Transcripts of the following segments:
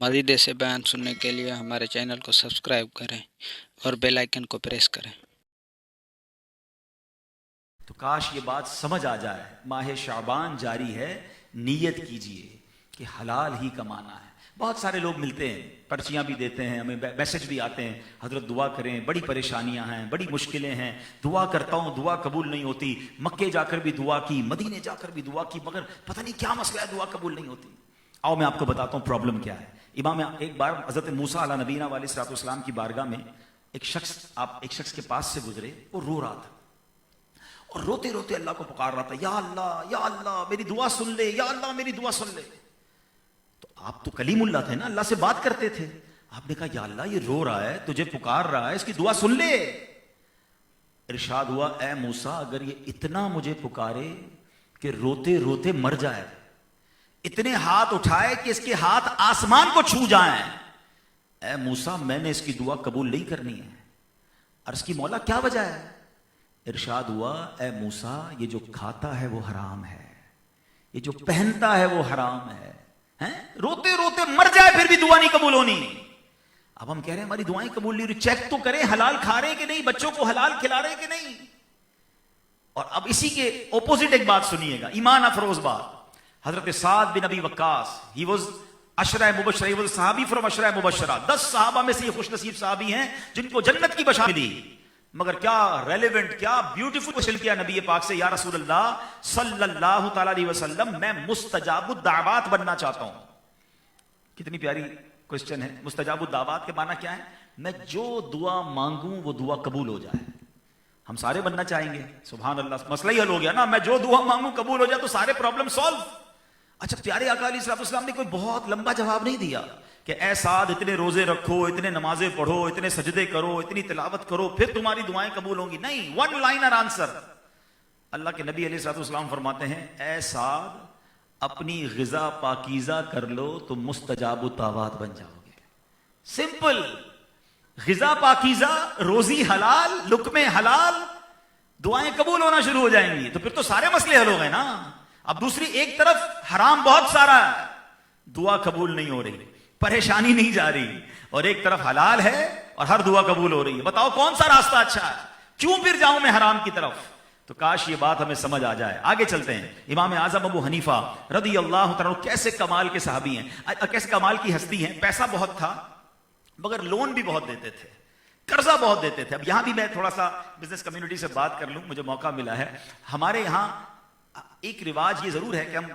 मज़ीद ऐसे बयान सुनने के लिए हमारे चैनल को सब्सक्राइब करें और बेल आइकन को प्रेस करें। तो काश ये बात समझ आ जाए। माह शाबान जारी है, नीयत कीजिए कि हलाल ही कमाना है। बहुत सारे लोग मिलते हैं, पर्चियां भी देते हैं, हमें मैसेज भी आते हैं, हजरत दुआ करें, बड़ी परेशानियां हैं, बड़ी मुश्किलें हैं, दुआ करता हूं दुआ कबूल नहीं होती, मक्के जाकर भी दुआ की, मदीने जाकर भी दुआ की, मगर पता नहीं क्या मसला है, दुआ कबूल नहीं होती। आओ मैं आपको बताता हूं प्रॉब्लम क्या है। एक बार हजरत मूसा अला नबीना वाले सलाम की बारगाह में एक शख्स के पास से गुजरे, वो रो रहा था और रोते रोते अल्लाह को पुकार रहा था, या अल्लाह मेरी दुआ सुन ले, या अल्लाह मेरी दुआ सुन ले। तो आप तो कलीमुल्लाह थे ना, अल्लाह से बात करते थे। आपने कहा या अल्लाह ये रो रहा है, तुझे पुकार रहा है, इसकी दुआ सुन ले। इरशाद हुआ, ए मूसा अगर ये इतना मुझे पुकारे कि रोते रोते मर जाए, इतने हाथ उठाए कि इसके हाथ आसमान को छू जाएं, ए मूसा मैंने इसकी दुआ कबूल नहीं करनी है। अर्ज की मौला क्या वजह है? इरशाद हुआ, ए मूसा ये जो खाता है वो हराम है, ये जो पहनता है वो हराम है, हैं? रोते रोते मर जाए फिर भी दुआ नहीं कबूल होनी। अब हम कह रहे हैं हमारी दुआएं कबूल नहीं हो रही, चेक तो करें हलाल खा रहे कि नहीं, बच्चों को हलाल खिला रहे कि नहीं। और अब इसी के ऑपोजिट एक बात सुनिएगा, ईमान अफरोज बात। हजरत Saad bin Abi Waqqas, he was अशरा मुबशरा, ही वाज सहाबी फ्रॉम अशरा मुबशरा। 10 सहाबा में से ये खुश नसीब सहाबी हैं जिनको जन्नत की बशारत मिली। मगर क्या रेलेवेंट, क्या ब्यूटीफुल क्वेश्चन किया नबी पाक से, या रसूल अल्लाह सल्लल्लाहु तआला अलैहि वसल्लम मैं मुस्तजाबुद दावत बनना चाहता हूं। कितनी प्यारी क्वेश्चन है। मुस्तजाबुद दावत के माना क्या है? मैं जो दुआ मांगूं वो दुआ कबूल हो जाए। हम सारे बनना चाहेंगे, सुभान अल्लाह, मसला ही हल हो गया ना। मैं जो दुआ मांगूं कबूल हो जाए तो सारे प्रॉब्लम सॉल्व। अच्छा, प्यारे आका अलैहिस्सलाम ने कोई बहुत लंबा जवाब नहीं दिया कि ऐ साद इतने रोजे रखो, इतने नमाजें पढ़ो, इतने सजदे करो, इतनी तिलावत करो, फिर तुम्हारी दुआएं कबूल होंगी। नहीं, वन लाइनर आंसर। अल्लाह के नबी अलैहिस्सलाम फरमाते हैं, ऐ साद अपनी गिजा पाकीज़ा कर लो तो मुस्तजाबु दावत बन जाओगे। सिंपल, गिजा पाकीज़ा, रोजी हलाल, लुक्मे हलाल, दुआएं कबूल होना शुरू हो जाएंगी। तो फिर तो सारे मसले हल हो गए ना। अब दूसरी एक तरफ हराम बहुत सारा है, दुआ कबूल नहीं हो रही, परेशानी नहीं जा रही, और एक तरफ हलाल है और हर दुआ कबूल हो रही है। बताओ कौन सा रास्ता अच्छा है? क्यों फिर जाऊं मैं हराम की तरफ? तो काश ये बात हमें समझ आ जाए। आगे चलते हैं। इमाम आजम अबू हनीफा रदी अल्लाह तआला कैसे कमाल के सहाबी हैं, कैसे कमाल की हस्ती हैं। पैसा बहुत था मगर लोन भी बहुत देते थे, कर्जा बहुत देते थे। अब यहां भी मैं थोड़ा सा बिजनेस कम्युनिटी से बात कर लूं, मुझे मौका मिला है। हमारे यहां एक रिवाज ये जरूर है कि हम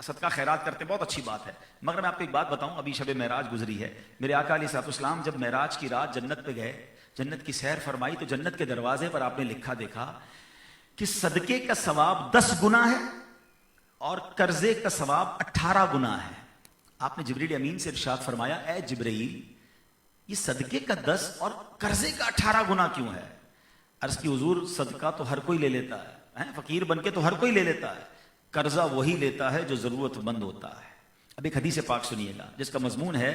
सदका खैरात करते हैं, बहुत अच्छी बात है। मगर मैं आपको एक बात बताऊं, अभी शब मेराज गुजरी है। मेरे आका अलैहिस्सलाम जब मेराज की रात जन्नत पे गए, जन्नत की सैर फरमाई, तो जन्नत के दरवाजे पर आपने लिखा देखा कि सदके का सवाब 10 गुना है और कर्जे का सवाब 18 गुना है। आपने जिब्रील अमीन से इरशाद फरमाया, ए जिब्रील ये सदके का 10 और कर्जे का 18 गुना क्यों है? अर्ज की हुजूर सदका तो हर कोई ले लेता है, फकीर बनके तो हर कोई ले लेता है, कर्जा वही लेता है जो जरूरतमंद होता है। अब एक हदीस पाक सुनिएगा जिसका मजमून है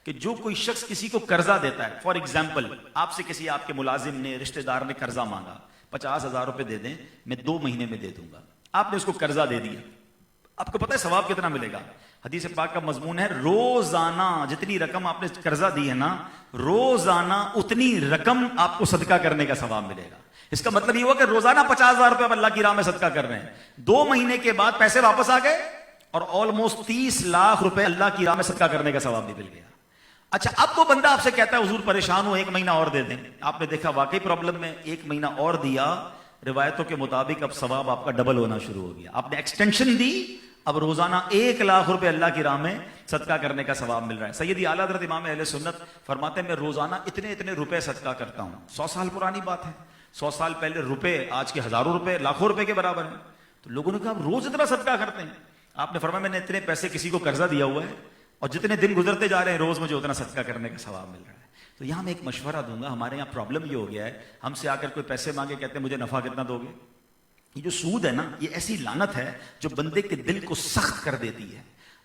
कि जो कोई शख्स किसी को कर्जा देता है, फॉर एग्जाम्पल आपसे किसी आपके मुलाजिम ने, रिश्तेदार ने कर्जा मांगा, 50,000 रुपए दे दें, मैं 2 महीने में दे दूंगा। आपने उसको कर्जा दे दिया, आपको पता है सवाब कितना मिलेगा? हदीस पाक का मजमून है, रोजाना जितनी रकम आपने कर्जा दी है ना, रोजाना उतनी रकम आपको सदका करने का सवाब मिलेगा। इसका मतलब ये हुआ कि रोजाना 50,000 रुपए अल्लाह की राह में सदका कर रहे हैं। 2 महीने के बाद पैसे वापस आ गए और ऑलमोस्ट 30 लाख रुपए अल्लाह की राह में सदका करने का सवाब भी मिल गया। अच्छा, अब वो बंदा आपसे कहता है हुजूर परेशान हो, 1 महीना और दे दें। आपने देखा वाकई प्रॉब्लम में, 1 महीना और दिया, रिवायतों के मुताबिक अब सवाब आपका डबल होना शुरू हो गया। आपने एक्सटेंशन दी, अब रोजाना 1 लाख रुपए अल्लाह की राह में सदका करने का सवाब मिल रहा है। सैयदी आला हज़रत इमाम अहले सुन्नत फरमाते हैं, मैं रोजाना इतने इतने रुपए सदका करता हूं। 100 साल पुरानी बात है। 100 साल पहले रुपए आज के हजारों रुपए, लाखों रुपए के बराबर है। तो लोगों ने कहा रोज इतना सदका करते हैं। आपने फरमाया मैंने इतने पैसे किसी को कर्जा दिया हुआ है और जितने दिन गुजरते जा रहे हैं रोज मुझे उतना सदका करने का सवाब मिल रहा है। तो यहां मैं एक मशवरा दूंगा, हमारे यहाँ प्रॉब्लम ये हो गया है, हमसे आकर कोई पैसे मांगे, कहते हैं मुझे नफा कितना दोगे। ये जो सूद है ना, ये ऐसी लानत है जो बंदे के दिल को सख्त कर देती है।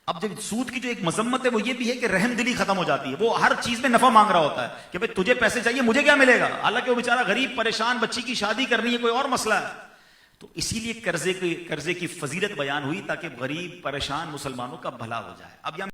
अब जब सूद की जो एक मजम्मत है वो ये भी है कि रहम दिली खत्म हो जाती है। वो हर चीज में नफा मांग रहा होता है कि भाई तुझे पैसे चाहिए, मुझे क्या मिलेगा। हालांकि वो बेचारा गरीब परेशान, बच्ची की शादी करनी है, कोई और मसला है। तो इसीलिए कर्जे की फजीलत बयान हुई ताकि गरीब परेशान मुसलमानों का भला हो जाए। अब